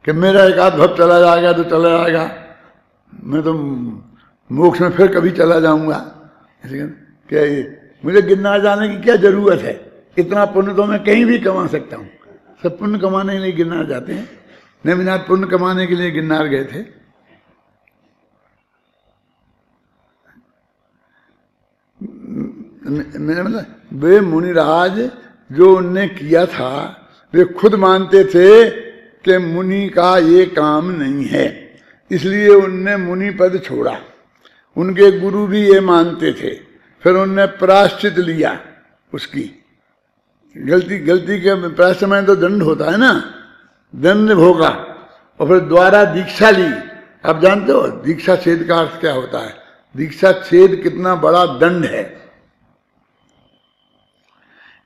कि मेरा एक आध भक्त चला जाएगा तो चला जाएगा, मैं तो मोक्ष में फिर कभी चला जाऊंगा। क्या ये मुझे गिरनार जाने की क्या जरूरत है, इतना पुण्य तो मैं कहीं भी कमा सकता हूँ। सब पुण्य कमाने के लिए गिरनार जाते हैं। नेमिनाथ पुण्य कमाने के लिए गिरनार गए थे। मेरा मतलब वे मुनिराज जो उनने किया था, वे खुद मानते थे कि मुनि का ये काम नहीं है, इसलिए उनने मुनि पद छोड़ा। उनके गुरु भी ये मानते थे, फिर उनने प्रायश्चित लिया उसकी गलती के प्रायश्चित में तो दंड होता है ना, दंड भोगा और फिर द्वारा दीक्षा ली। आप जानते हो दीक्षा छेद का अर्थ क्या होता है? दीक्षा छेद कितना बड़ा दंड है।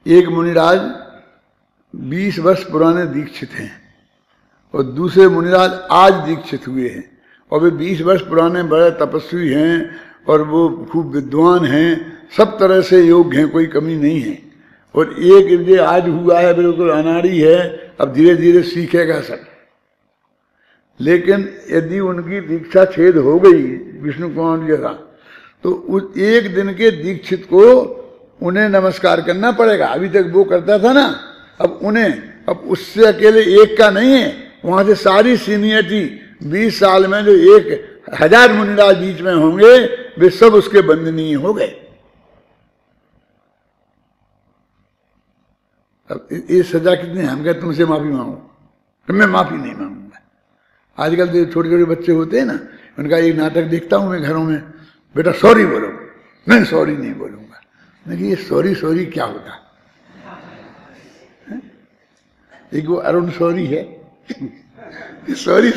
एक मुनिराज 20 वर्ष पुराने दीक्षित हैं और दूसरे मुनिराज आज दीक्षित हुए हैं, और वे 20 वर्ष पुराने बड़े तपस्वी हैं और वो खूब विद्वान हैं, सब तरह से योग्य हैं, कोई कमी नहीं है। और एक जो आज हुआ है बिल्कुल अनाड़ी है, अब धीरे धीरे सीखेगा सब। लेकिन यदि उनकी दीक्षा छेद हो गई विष्णु कुमार जी का, तो उस एक दिन के दीक्षित को उन्हें नमस्कार करना पड़ेगा। अभी तक वो करता था ना, अब उससे अकेले एक का नहीं है, वहां से सारी सीनियरिटी 20 साल में जो 1000 मुनिराज बीच में होंगे, वे सब उसके बंदनीय हो गए। अब ये सजा कितनी है? हम कहते तुमसे माफी मांगो, तो मैं माफी नहीं मांगूंगा। आजकल जो छोटे छोटे बच्चे होते हैं ना, उनका एक नाटक देखता हूं मैं घरों में, बेटा सॉरी बोलो। नहीं सॉरी नहीं बोलूंगा। देखिए ये सॉरी क्या होता है? एक वो अरुण सॉरी है सॉरी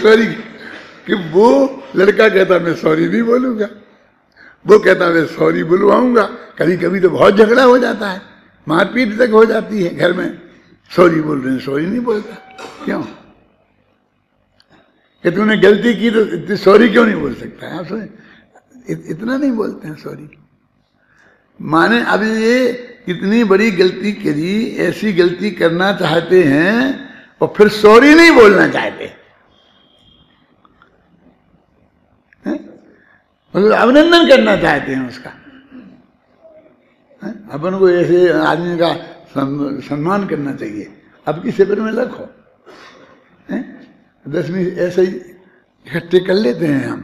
कि वो लड़का कहता मैं सॉरी नहीं बोलूंगा, वो कहता मैं सॉरी बुलवाऊंगा। कभी कभी तो बहुत झगड़ा हो जाता है, मारपीट तक हो जाती है घर में। सॉरी बोल रहे हैं, सॉरी नहीं बोलता। क्यों? कि तूने गलती की तो सॉरी क्यों नहीं बोल सकता है? आप सुने, इतना नहीं बोलते हैं सॉरी। माने अब ये इतनी बड़ी गलती करी, ऐसी गलती करना चाहते हैं और फिर सॉरी नहीं बोलना चाहते, मतलब अभिनंदन करना चाहते हैं उसका। अपन को ऐसे आदमी का सम्मान करना चाहिए। अब की शिविर में रखो 10वीं ऐसे ही इकट्ठे कर लेते हैं हम,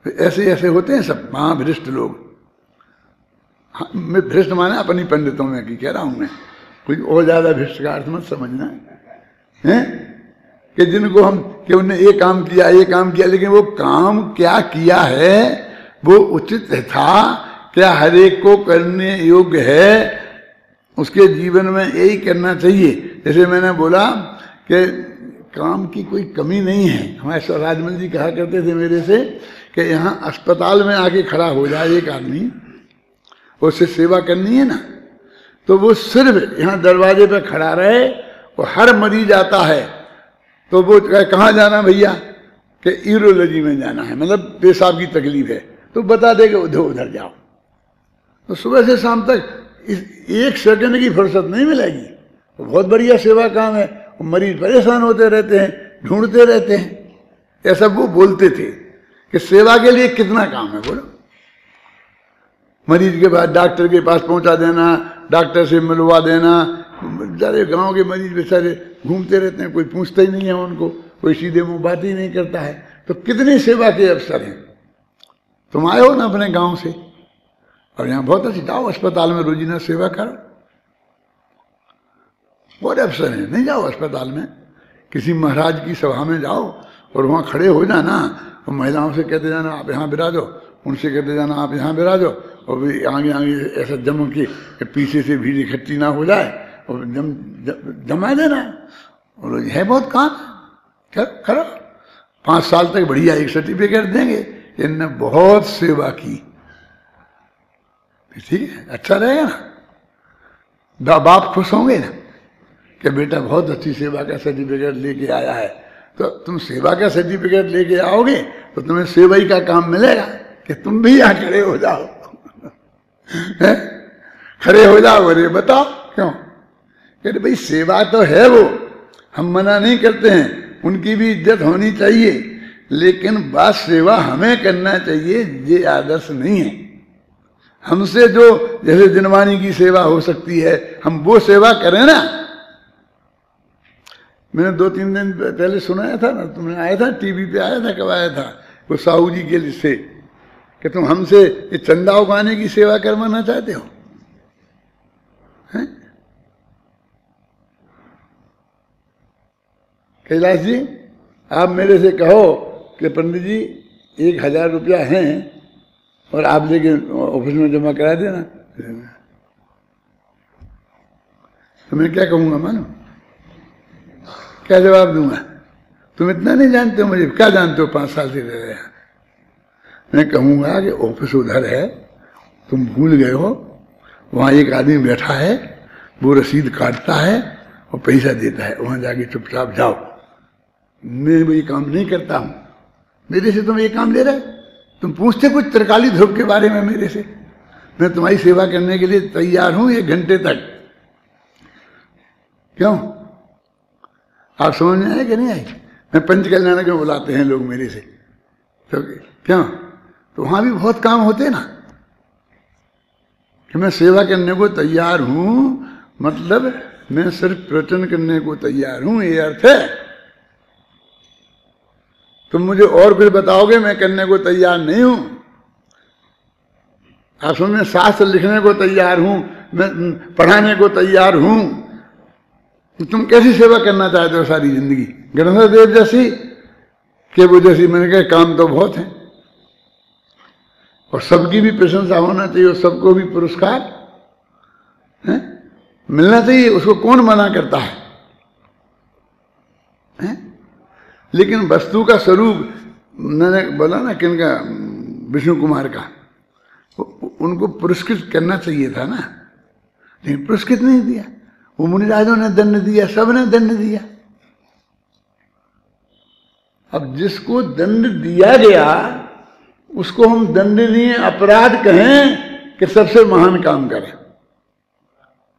ऐसे होते हैं सब महाभ्रष्ट लोग। मैं भ्रष्ट माने अपनी पंडितों में की कह रहा हूं मैं, कोई और ज्यादा भ्रष्ट का अर्थ मत समझना है कि जिनको हम कि उन्होंने ये काम किया, लेकिन वो काम क्या किया है वो उचित था क्या, हर एक को करने योग्य है, उसके जीवन में यही करना चाहिए। जैसे मैंने बोला कि काम की कोई कमी नहीं है। हमारे राजमल जी कहा करते थे मेरे से कि यहाँ अस्पताल में आके खड़ा हो जाए एक आदमी, उससे सेवा करनी है ना, तो वो सिर्फ यहाँ दरवाजे पे खड़ा रहे और हर मरीज आता है तो वो कहाँ जाना भैया, कि यूरोलॉजी में जाना है, मतलब पेशाब की तकलीफ है, तो बता देगा उधर जाओ। तो सुबह से शाम तक इस 1 सेकंड की फुर्सत नहीं मिलेगी। तो बहुत बढ़िया सेवा काम है। मरीज परेशान होते रहते हैं, ढूंढते रहते हैं। ऐसा वो बोलते थे कि सेवा के लिए कितना काम है बोलो। मरीज के बाद डॉक्टर के पास पहुंचा देना, डॉक्टर से मिलवा देना। बेचारे गांव के मरीज बेचारे घूमते रहते हैं, कोई पूछता ही नहीं है उनको, कोई सीधे मुंह बात ही नहीं करता है। तो कितनी सेवा के अवसर हैं। तुम आए हो ना अपने गांव से, और यहाँ बहुत अच्छी, जाओ अस्पताल में रोजीना सेवा करो, बहुत अवसर है। नहीं जाओ अस्पताल में, किसी महाराज की सभा में जाओ और वहाँ खड़े हो जाना और महिलाओं से कहते जाना आप यहाँ बिराजो, उनसे कहते जाना आप यहाँ बिराजो, और भी आगे ऐसा जम के पीछे से भीड़ इकट्ठी ना हो जाए और जमा देना। और है बहुत काम, करो। 5 साल तक बढ़िया एक सर्टिफिकेट देंगे, इनने बहुत सेवा की, ठीक है, अच्छा रहेगा ना। बाप खुश होंगे ना कि बेटा बहुत अच्छी सेवा का सर्टिफिकेट लेके आया है। तो तुम सेवा का सर्टिफिकेट लेके आओगे तो तुम्हें सेवाई का काम मिलेगा कि तुम भी यहाँ खड़े हो जाओ खड़े हो जाओ। अरे बताओ क्यों? कहते भाई सेवा तो है, वो हम मना नहीं करते हैं, उनकी भी इज्जत होनी चाहिए, लेकिन बात सेवा हमें करना चाहिए, ये आदर्श नहीं है। हमसे जो जैसे जिनवानी की सेवा हो सकती है, हम वो सेवा करें ना। मैंने 2-3 दिन पहले सुनाया था ना, तुमने आया था टीवी पे, आया था, कब आया था, वो साहू जी के लिए कि तुम हमसे ये चंदा उगाने की सेवा करवाना चाहते हो, हैं? कैलाश जी, आप मेरे से कहो कि पंडित जी 1000 रुपया हैं और आप लेके ऑफिस में जमा करा देना, तो मैं क्या कहूंगा, मानो क्या जवाब दूंगा? तुम इतना नहीं जानते हो मुझे, क्या जानते हो, 5 साल से रह रहे हैं। मैं कहूंगा कि ऑफिस उधर है, तुम भूल गए हो, वहां एक आदमी बैठा है, वो रसीद काटता है और पैसा देता है, वहां जाके चुपचाप जाओ। मैं वो ये काम नहीं करता हूं, मेरे से तुम ये काम ले रहे, तुम पूछते कुछ तरकाली धूप के बारे में मेरे से, मैं तुम्हारी सेवा करने के लिए तैयार हूं 1 घंटे तक। क्यों? आप समझ में आए कि नहीं आई? मैं पंच कल्याण क्यों बुलाते हैं लोग मेरे से, तो क्यों? तो वहां भी बहुत काम होते ना, कि मैं सेवा करने को तैयार हूं, मतलब मैं सिर्फ प्रवचन करने को तैयार हूं, ये अर्थ है। तुम मुझे और कुछ बताओगे, मैं करने को तैयार नहीं हूं। आप समझ में, शास्त्र लिखने को तैयार हूं, मैं पढ़ाने को तैयार हूं, तो तुम कैसी सेवा करना चाहते हो सारी जिंदगी? गणेश देव जैसी कि वो जैसी? मैंने कहा काम तो बहुत है, और सबकी भी प्रशंसा होना चाहिए, और सबको भी पुरस्कार मिलना चाहिए, उसको कौन मना करता है? लेकिन वस्तु का स्वरूप, मैंने बोला ना किनका, विष्णु कुमार का, उनको पुरस्कृत करना चाहिए था ना, लेकिन पुरस्कृत नहीं दिया। वो मुनिराजों ने दंड दिया, सबने दंड दिया। अब जिसको दंड दिया गया उसको हम दंडनीय अपराध कहें कि सबसे महान काम करें,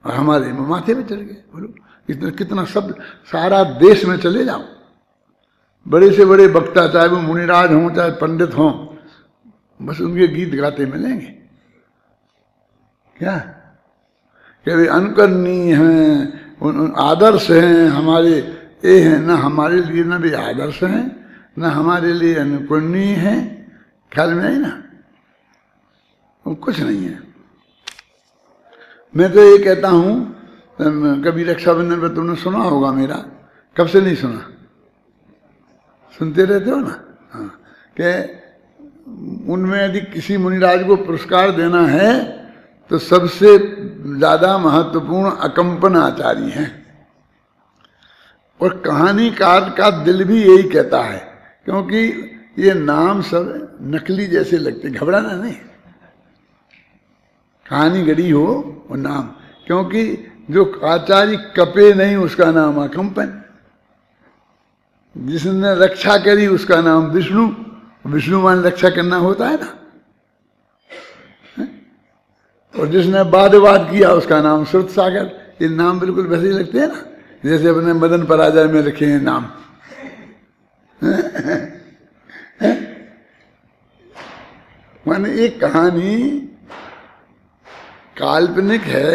और हमारे माथे पे चढ़ गए। बोलो इतना कितना शब्द, सारा देश में चले जाओ, बड़े से बड़े वक्ता, चाहे वो मुनिराज हों चाहे पंडित हों, बस उनके गीत गाते मिलेंगे। क्या कि वे अनुकरणीय हैं, आदर्श हैं, हमारे ये हैं ना, हमारे लिए ना भी आदर्श हैं, ना हमारे लिए अनुकरणीय हैं। ख्याल में आई ना? कुछ नहीं है। मैं तो ये कहता हूं, कभी रक्षाबंधन पर तुमने सुना होगा मेरा, कब से नहीं सुना, सुनते रहते हो ना, हाँ, कि उनमें यदि किसी मुनिराज को पुरस्कार देना है तो सबसे ज्यादा महत्वपूर्ण अकंपन आचार्य हैं, और कहानीकार का दिल भी यही कहता है, क्योंकि ये नाम सब नकली जैसे लगते, घबराना नहीं, कहानी गढ़ी हो वो नाम, क्योंकि जो आचार्य कपे नहीं उसका नाम अकंपन, जिसने रक्षा करी उसका नाम विष्णु, विष्णु मान रक्षा करना होता है ना, और जिसने वाद किया उसका नाम श्रुत सागर। ये नाम बिल्कुल वैसे ही लगते हैं ना, जैसे अपने मदन पराजय में रखे हैं नाम। माने एक कहानी काल्पनिक है,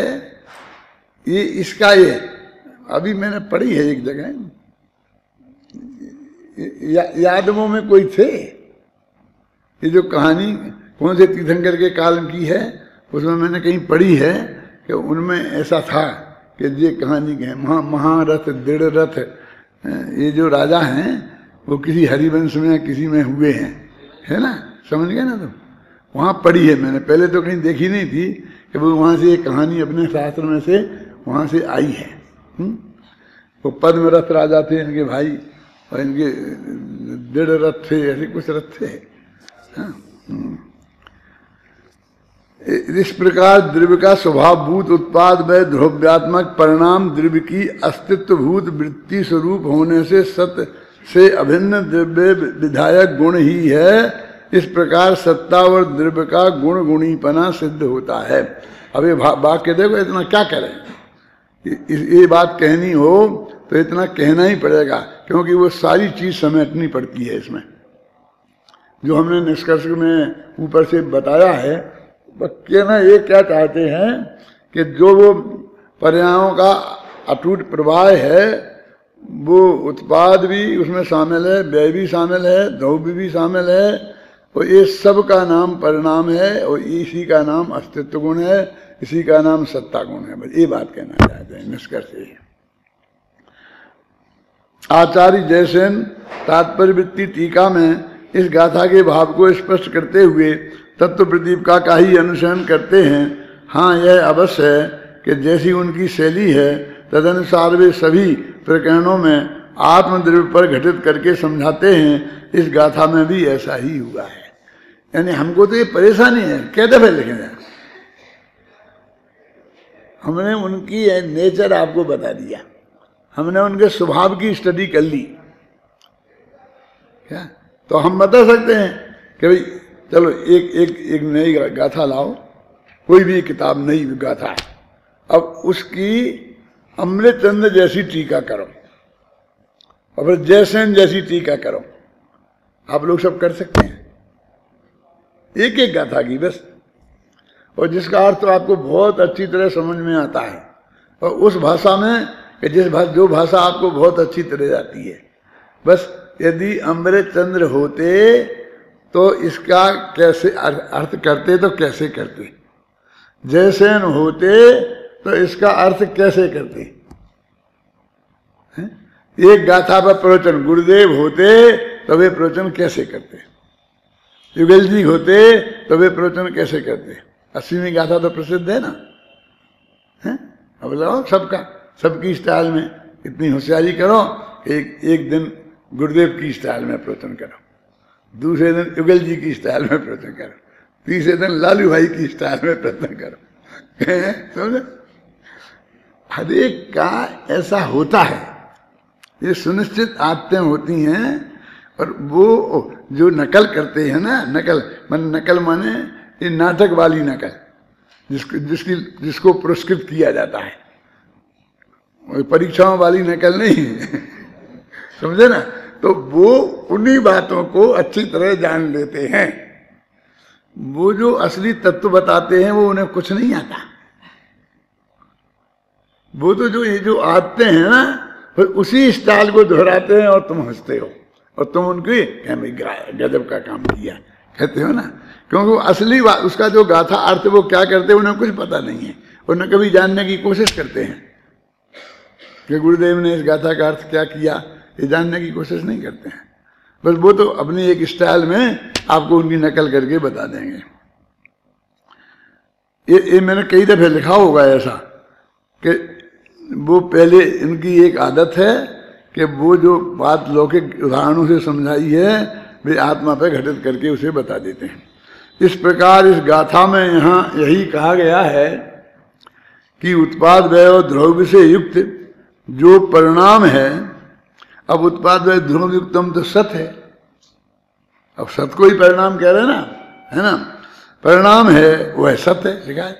ये इसका ये अभी मैंने पढ़ी है एक जगह, यादवों में कोई थे, ये जो कहानी कौन से तीर्थंकर के काल की है, उसमें मैंने कहीं पढ़ी है कि उनमें ऐसा था कि ये कहानी के महारथ दृढ़ रथ, ये जो राजा हैं वो किसी हरिवंश में या किसी में हुए हैं, है ना, समझ गए ना तुम? वहाँ पढ़ी है मैंने, पहले तो कहीं देखी नहीं थी कि वो वहाँ से एक कहानी अपने शास्त्र में से वहाँ से आई है। वो पद्मरथ राजा थे इनके भाई, और इनके दृढ़ रथ थे, ऐसे कुछ रथ थे। इस प्रकार द्रव्य का स्वभावभूत उत्पाद व ध्रुव्यात्मक परिणाम द्रव्य की अस्तित्वभूत वृत्ति स्वरूप होने से सत्य से अभिन्न द्रव्य विधायक गुण ही है। इस प्रकार सत्ता और द्रव्य का गुण गुणीपना सिद्ध होता है। अब ये वाक्य देखो, इतना क्या करें, ये बात कहनी हो तो इतना कहना ही पड़ेगा, क्योंकि वो सारी चीज समेटनी पड़ती है इसमें। जो हमने निष्कर्ष में ऊपर से बताया है, कहना ये क्या चाहते हैं कि जो वो पर्यायों का अटूट प्रवाह है, वो उत्पाद भी उसमें शामिल है, व्यय भी शामिल है, द्रव्य भी शामिल है, और ये सब का नाम परिणाम है, और इसी का नाम अस्तित्व गुण है, इसी का नाम सत्ता गुण है। बस ये बात कहना चाहते हैं निष्कर्ष ये। आचार्य जयसेन तात्पर्य वृत्ति टीका में इस गाथा के भाव को स्पष्ट करते हुए तत्व प्रदीपिका का ही अनुसरण करते हैं। हाँ, यह अवश्य है कि जैसी उनकी शैली है तदनुसार वे सभी प्रकरणों में आत्मद्रव्य पर घटित करके समझाते हैं। इस गाथा में भी ऐसा ही हुआ है। यानी हमको तो ये परेशानी है, क्या दफे लिखेंगे। हमने उनकी नेचर आपको बता दिया, हमने उनके स्वभाव की स्टडी कर ली, क्या तो हम बता सकते हैं कि भाई चलो एक नई गाथा लाओ, कोई भी किताब नई गाथा है, अब उसकी अमृतचंद्र जैसी टीका करो और फिर जयसेन जैसी टीका करो। आप लोग सब कर सकते हैं एक एक गाथा की बस, और जिसका अर्थ तो आपको बहुत अच्छी तरह समझ में आता है, और उस भाषा में कि जो भाषा आपको बहुत अच्छी तरह आती है। बस यदि अमृतचंद्र होते तो इसका कैसे अर्थ करते, तो कैसे करते, जयसेन होते तो इसका अर्थ कैसे करते, एक गाथा पर प्रवचन गुरुदेव होते तो वे प्रवचन कैसे करते, युगल जी होते तो वे प्रवचन कैसे करते। 80वीं गाथा तो प्रसिद्ध है ना, है? अब लगाओ सबकी स्टाइल में इतनी होशियारी करो, एक दिन गुरुदेव की स्टाइल में प्रवचन करो, दूसरे दिन युगल जी की स्टाइल में प्रवचन करो, तीसरे दिन लालू भाई की स्टाइल में प्रवचन करो। समझे? हर एक का ऐसा होता है, ये सुनिश्चित आदतें होती हैं। और वो जो नकल करते हैं ना, नकल माने ये नाटक वाली नकल, जिसको पुरस्कृत किया जाता है, परीक्षाओं वाली नकल नहीं। समझे ना? तो वो उन्हीं बातों को अच्छी तरह जान लेते हैं। वो जो असली तत्व बताते हैं वो उन्हें कुछ नहीं आता। वो तो ये जो आते हैं ना, फिर उसी स्टाइल को दोहराते हैं और तुम हंसते हो, और तुम उनकी गजब का काम किया कहते हो ना, क्योंकि असली उसका जो गाथा अर्थ वो क्या करते हैं उन्हें कुछ पता नहीं है। उन्हें कभी जानने की कोशिश करते हैं कि गुरुदेव ने इस गाथा का अर्थ क्या किया, ये जानने की कोशिश नहीं करते हैं। बस वो तो अपनी एक स्टाइल में आपको उनकी नकल करके बता देंगे। ये मैंने कई दफे लिखा होगा ऐसा कि वो पहले इनकी एक आदत है कि वो जो बात लौकिक उदाहरणों से समझाई है वे आत्मा पर घटित करके उसे बता देते हैं। इस प्रकार इस गाथा में यहाँ यही कहा गया है कि उत्पाद व्यय और द्रव्य से युक्त जो परिणाम है, अब उत्पाद व्यय द्रव्य युक्तम तो सत है, अब सत को ही परिणाम कह रहे हैं ना, है ना? परिणाम है वह सत है, लिखा है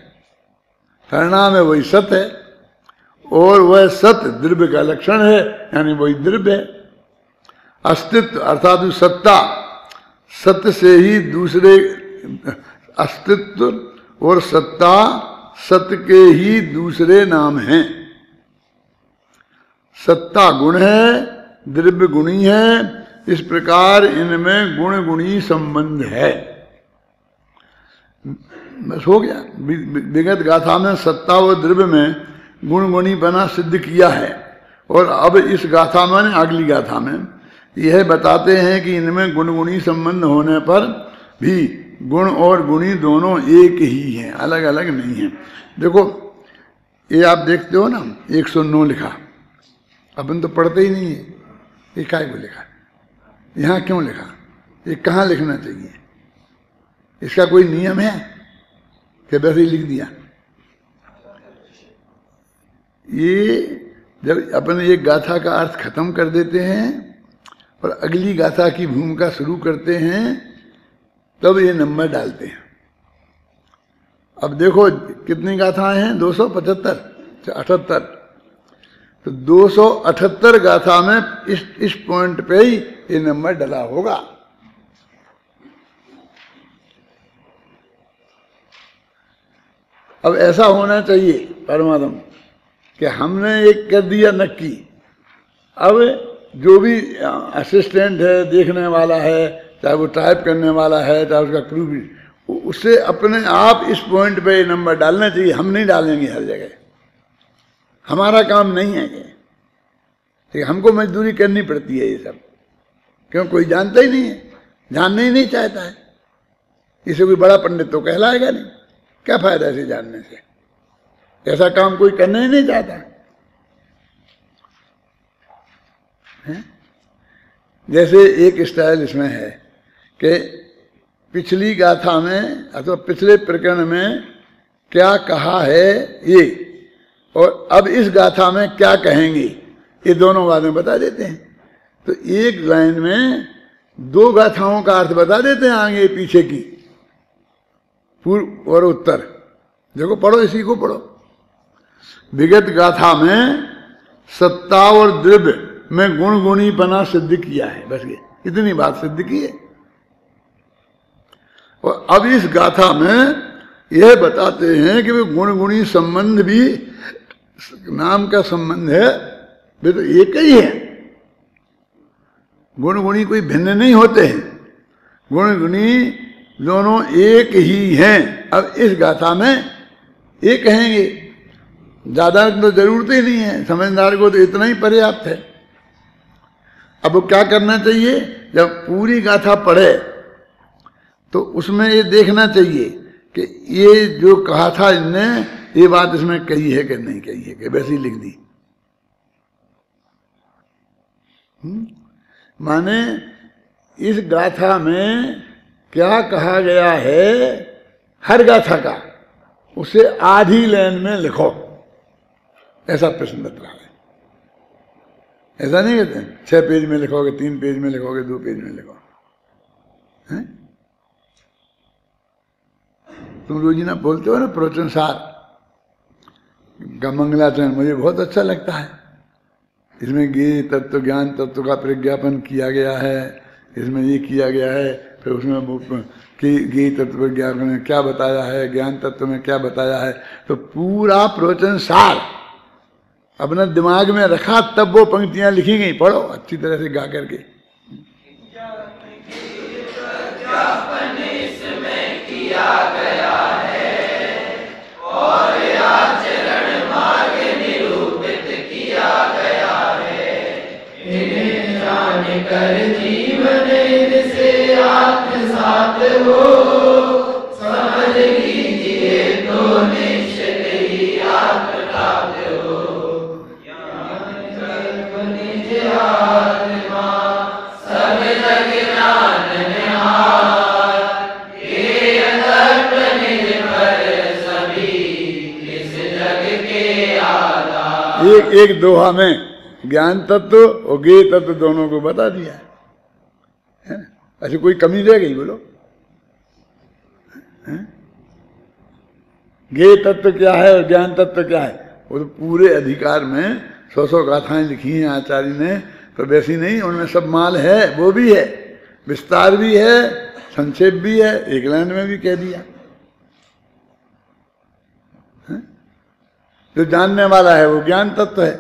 परिणाम है वही सत है, और वह सत्य द्रव्य का लक्षण है, यानी वही द्रव्य है। अस्तित्व अर्थात सत्ता, सत्य से ही दूसरे अस्तित्व और सत्ता सत्य के ही दूसरे नाम हैं। सत्ता गुण है, द्रव्य गुणी है, इस प्रकार इनमें गुण गुणी संबंध है। बस हो गया। विगत गाथा में सत्ता और द्रव्य में गुण गुणी बना सिद्ध किया है, और अब इस गाथा में अगली गाथा में यह बताते हैं कि इनमें गुण गुणी संबंध होने पर भी गुण और गुणी दोनों एक ही हैं, अलग अलग नहीं हैं। देखो ये आप देखते हो ना 109 लिखा, अपन तो पढ़ते ही नहीं है, ये काय को लिखा, यहाँ क्यों लिखा, ये कहाँ लिखना चाहिए, इसका कोई नियम है कि वैसे ही लिख दिया? ये जब अपन एक गाथा का अर्थ खत्म कर देते हैं और अगली गाथा की भूमिका शुरू करते हैं, तब ये नंबर डालते हैं। अब देखो कितनी गाथाएं हैं, 275 78। तो 278 गाथा में इस पॉइंट पे ही ये नंबर डला होगा। अब ऐसा होना चाहिए परमात्मा कि हमने एक कर दिया नक्की, अब जो भी असिस्टेंट है, देखने वाला है, चाहे वो टाइप करने वाला है, चाहे उसका क्रू भी, उससे अपने आप इस पॉइंट पे ये नंबर डालना चाहिए। हम नहीं डालेंगे हर जगह, हमारा काम नहीं है ये, हमको मजदूरी करनी पड़ती है ये सब। क्यों? कोई जानता ही नहीं है, जानना ही नहीं चाहता है। इसे कोई बड़ा पंडित तो कहलाएगा नहीं, क्या फायदा इसे जानने से? ऐसा काम कोई करना ही नहीं चाहता है? जैसे एक स्टाइल इसमें है कि पिछली गाथा में अथवा पिछले प्रकरण में क्या कहा है ये, और अब इस गाथा में क्या कहेंगे, ये दोनों बातें बता देते हैं। तो एक लाइन में दो गाथाओं का अर्थ बता देते हैं, आगे पीछे की, पूर्व और उत्तर। देखो, पढ़ो, इसी को पढ़ो। विगत गाथा में सत्ता और द्रव्य में गुण गुणीपना सिद्ध किया है, बस ये इतनी बात सिद्ध की है। और अब इस गाथा में यह बताते हैं कि वे गुण गुणी संबंध भी, नाम का संबंध है, वे तो एक ही है। गुण गुणी कोई भिन्न नहीं होते हैं, गुण गुणी दोनों एक ही हैं। अब इस गाथा में एक कहेंगे, ज्यादा तो जरूरत ही नहीं है, समझदार को तो इतना ही पर्याप्त है। अब वो क्या करना चाहिए, जब पूरी गाथा पढ़े तो उसमें ये देखना चाहिए कि ये जो कहा था इनने, ये बात इसमें कही है कि नहीं कही है, कि वैसे ही लिख दी। माने इस गाथा में क्या कहा गया है, हर गाथा का उसे आधी लाइन में लिखो, ऐसा प्रश्न बता रहा है। ऐसा नहीं कहते 6 पेज में लिखोगे, 3 पेज में लिखोगे, 2 पेज में लिखो। तुम रोजीना बोलते हो ना प्रवचन सार का मंगलाचरण, मुझे बहुत अच्छा लगता है। इसमें ज्ञेय तत्व, ज्ञान तत्व का प्रज्ञापन किया गया है, इसमें ये किया गया है, फिर उसमें कि ज्ञेय तत्व प्रज्ञापन में क्या बताया है, ज्ञान तत्व में क्या बताया है। तो पूरा प्रवचन सार अपना दिमाग में रखा, तब वो पंक्तियां लिखी गई। पढ़ो अच्छी तरह से गा करके। किया गया है और आचरण मार्ग निरूपित किया गया है। इन्हें जानकर जीवन इनसे आत्मसात हो, समझ लीजिए तो निश्चित ही आत्म प्राप्त हो। निज आत्मा सब जग ज्ञान निहार, ये अनर्थ निर्भर सभी इस जग के आधार। एक दोहा में ज्ञान तत्व और ज्ञेय तत्व दोनों को बता दिया है। ऐसी कोई कमी रह गई? बोलो, ज्ञेय तत्व क्या है और ज्ञान तत्व क्या है? वो तो पूरे अधिकार में 100 गाथाएं लिखी हैं आचार्य ने, तो वैसी नहीं, उनमें सब माल है, वो भी है, विस्तार भी है, संक्षेप भी है, एक लाइन में भी कह दिया। जो जानने वाला है वो ज्ञान तत्व है,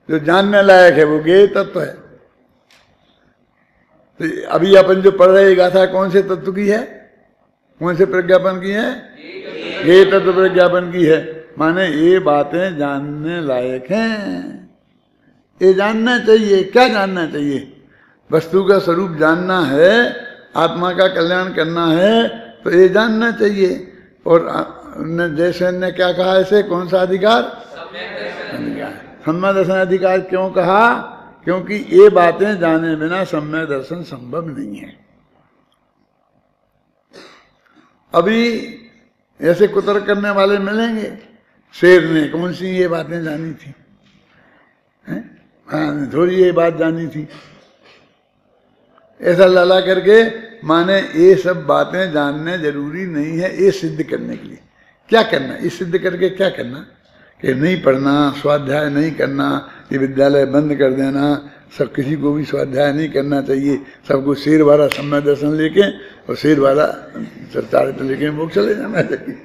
जो जानने लायक है वो ज्ञेय तत्व है। तो अभी अपन जो पढ़ रहे गाथा कौन से तत्व की है, कौन से प्रज्ञापन की है? ज्ञेय तत्व प्रज्ञापन की है। माने ये बातें जानने लायक हैं, ये जानना चाहिए। क्या जानना चाहिए? वस्तु का स्वरूप जानना है, आत्मा का कल्याण करना है, तो ये जानना चाहिए। और जैसे ने क्या कहा, ऐसे कौन सा अधिकार? सम्यक दर्शन अधिकार। क्यों कहा? क्योंकि ये बातें जाने बिना सम्यक दर्शन संभव नहीं है। अभी ऐसे कुतर्क करने वाले मिलेंगे, शेर ने कौन सी ये बातें जानी थी, थोड़ी ये बात जानी थी, ऐसा लाला करके। माने ये सब बातें जानने जरूरी नहीं है। ये सिद्ध करने के लिए क्या करना, ये सिद्ध करके क्या करना? कि नहीं पढ़ना, स्वाध्याय नहीं करना, ये विद्यालय बंद कर देना, सब किसी को भी स्वाध्याय नहीं करना चाहिए, सबको शेर वाला सम्यक दर्शन लेके और शेर वाला चरितार्थ लेके वो चले जाना चाहिए।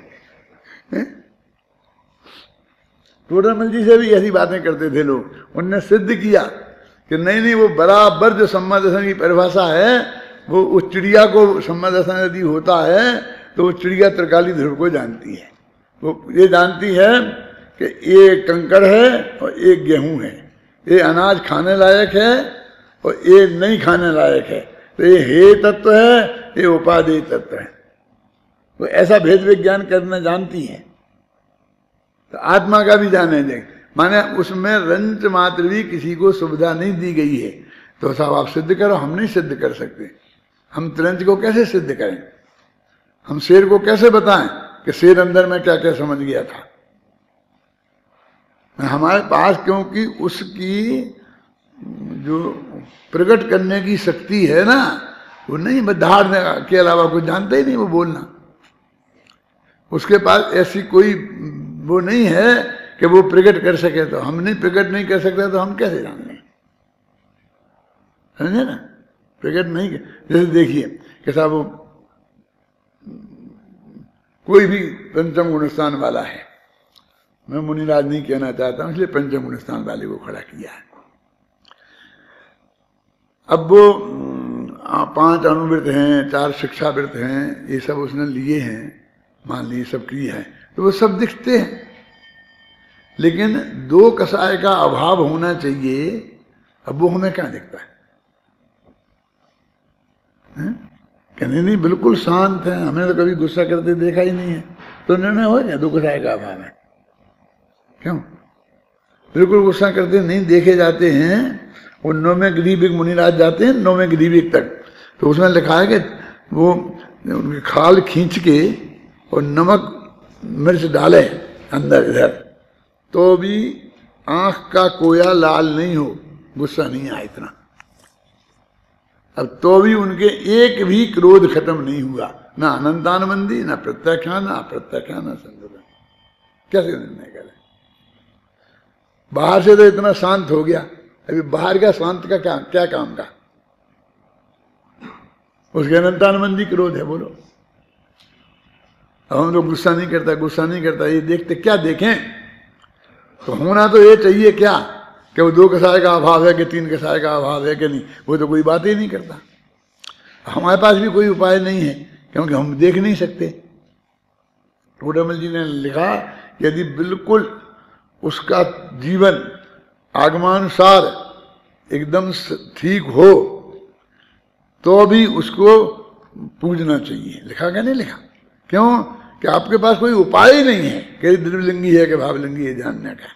टोडरमल जी से भी ऐसी बातें करते थे लोग। उनने सिद्ध किया कि नहीं नहीं, वो बराबर जो सम्यक दर्शन की परिभाषा है, वो उस चिड़िया को सम्यक दर्शन यदि होता है तो वो चिड़िया त्रिकाली ध्रुव को जानती है। वो ये जानती है कि एक कंकड़ है और एक गेहूं है, ये अनाज खाने लायक है और ये नहीं खाने लायक है, तो ये हे तत्व है, ये उपादेय तत्व है। वो ऐसा भेद विज्ञान करना जानती है। तो आत्मा का भी जाने दें, माने उसमें रंच मात्र भी किसी को सुविधा नहीं दी गई है। तो साहब आप सिद्ध करो, हम नहीं सिद्ध कर सकते। हम तिरंज को कैसे सिद्ध करें? हम शेर को कैसे बताएं कि शेर अंदर में क्या क्या समझ गया था? हमारे पास, क्योंकि उसकी जो प्रकट करने की शक्ति है ना, वो नहीं, धारने के अलावा कुछ जानता ही नहीं वो बोलना। उसके पास ऐसी कोई वो नहीं है कि वो प्रकट कर सके। तो हम नहीं प्रकट नहीं कर सकते तो हम कैसे जान लें? समझे ना? प्रकट नहीं कर, जैसे देखिए कि साहब वो कोई भी पंचम गुण स्थान वाला है, मैं मुनिराज नहीं कहना चाहता हूं, इसलिए पंचम गुण स्थान वाले को खड़ा किया है। अब वो 5 अनुवृत्त हैं, 4 शिक्षावृत्त हैं, ये सब उसने लिए हैं, मान लीजिए सब किए हैं, तो वो सब दिखते हैं। लेकिन 2 कषाय का अभाव होना चाहिए, अब वो हमें क्या दिखता है? कहने नहीं बिल्कुल शांत है, हमें तो कभी गुस्सा करते देखा ही नहीं है, तो निर्णय हो गया 2 कषाय का अभाव है। क्यों? बिल्कुल गुस्सा करते नहीं देखे जाते हैं। वो 9वें ग्रीविक मुनिराज जाते हैं 9वें ग्रीविक तक, तो उसमें लिखा है कि वो उनकी खाल खींच के और नमक मिर्च डाले अंदर इधर, तो भी आंख का कोया लाल नहीं हो, गुस्सा नहीं आया इतना। अब तो भी उनके एक भी क्रोध खत्म नहीं हुआ, ना अनंतानबंदी, ना प्रत्याख्यान, ना अप्रत्याख्यान, ना संगठन। कैसे निर्णय करें? बाहर से तो इतना शांत हो गया, अभी बाहर का शांत का क्या काम का? उसके अनंतानबंदी क्रोध है, बोलो। अब हम लोग गुस्सा नहीं करता, गुस्सा नहीं करता, ये देखते क्या देखें? तो होना तो ये चाहिए क्या कि वो 2 कषाय का अभाव है कि 3 कषाय का अभाव है कि नहीं, वो तो कोई बात ही नहीं करता। हमारे पास भी कोई उपाय नहीं है, क्योंकि हम देख नहीं सकते। टोडरमल जी ने लिखा यदि बिल्कुल उसका जीवन आगमानुसार एकदम ठीक हो तो भी उसको पूजना चाहिए। लिखा क्या नहीं लिखा? क्यों? कि आपके पास कोई उपाय ही नहीं है कि द्रव्यलिंगी है कि भावलिंगी है जानने का।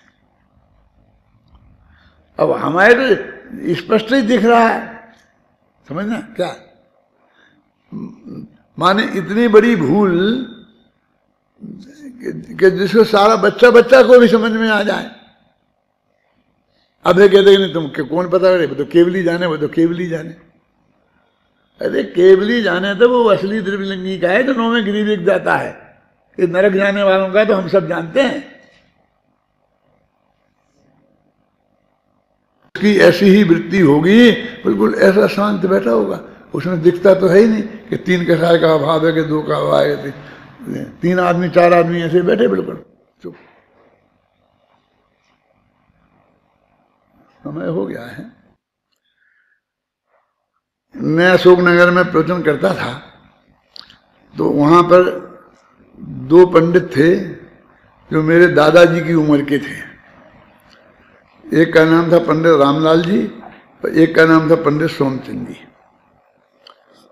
अब हमारे तो स्पष्ट ही दिख रहा है, समझना क्या? माने इतनी बड़ी भूल कि जिसको सारा बच्चा को भी समझ में आ जाए। अब ये कहते कि नहीं तुम कौन पता करे, वो तो केवली जाने, वो तो केवली जाने। अरे केवली जाने तो वो असली द्रव्यलिंगी का है जो 9वें ग्रीविक जाता है। ये नरक जाने वालों का तो हम सब जानते हैं। उसकी ऐसी ही वृत्ति होगी, बिल्कुल ऐसा शांत बैठा होगा, उसमें दिखता तो है ही नहीं कि 3 कषाय का अभाव है कि 2 का अभाव है। 3 आदमी 4 आदमी ऐसे बैठे बिल्कुल चुप। समय हो गया है। मैं अशोकनगर में प्रवचन करता था, तो वहां पर 2 पंडित थे जो मेरे दादाजी की उम्र के थे। एक का नाम था पंडित रामलाल जी और एक का नाम था पंडित सोमचंद जी।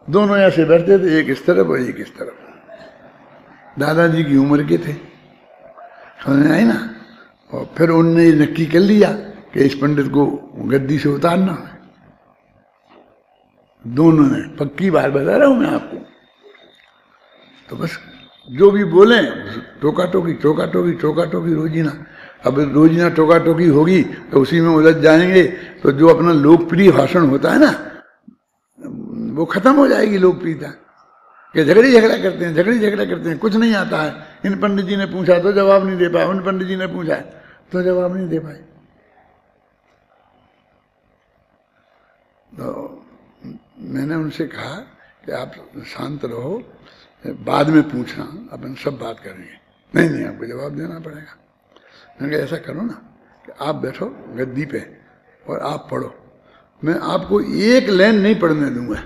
दोनों ऐसे बैठते थे, एक इस तरफ और एक इस तरफ। दादाजी की उम्र के थे, समझ आई ना। और फिर उनने नक्की कर लिया कि इस पंडित को गद्दी से उतारना है। दोनों ने, पक्की बात बता रहा हूं मैं आपको। तो बस जो भी बोले टोका टोकी रोजीना। अब रोजीना टोका टोकी होगी तो उसी में उलझ जाएंगे, तो जो अपना लोकप्रिय भाषण होता है ना, वो खत्म हो जाएगी लोकप्रियता। कि झगड़ी झगड़ा करते हैं, कुछ नहीं आता है। इन पंडित जी ने पूछा तो जवाब नहीं दे पाए, उन पंडित जी ने पूछा तो जवाब नहीं दे पाए। तो मैंने उनसे कहा कि आप शांत रहो, बाद में पूछना, अपन सब बात करेंगे। नहीं नहीं, आपको जवाब देना पड़ेगा। मैंने कहा ऐसा करो ना कि आप बैठो गद्दी पे और आप पढ़ो, मैं आपको एक लाइन नहीं पढ़ने दूंगा।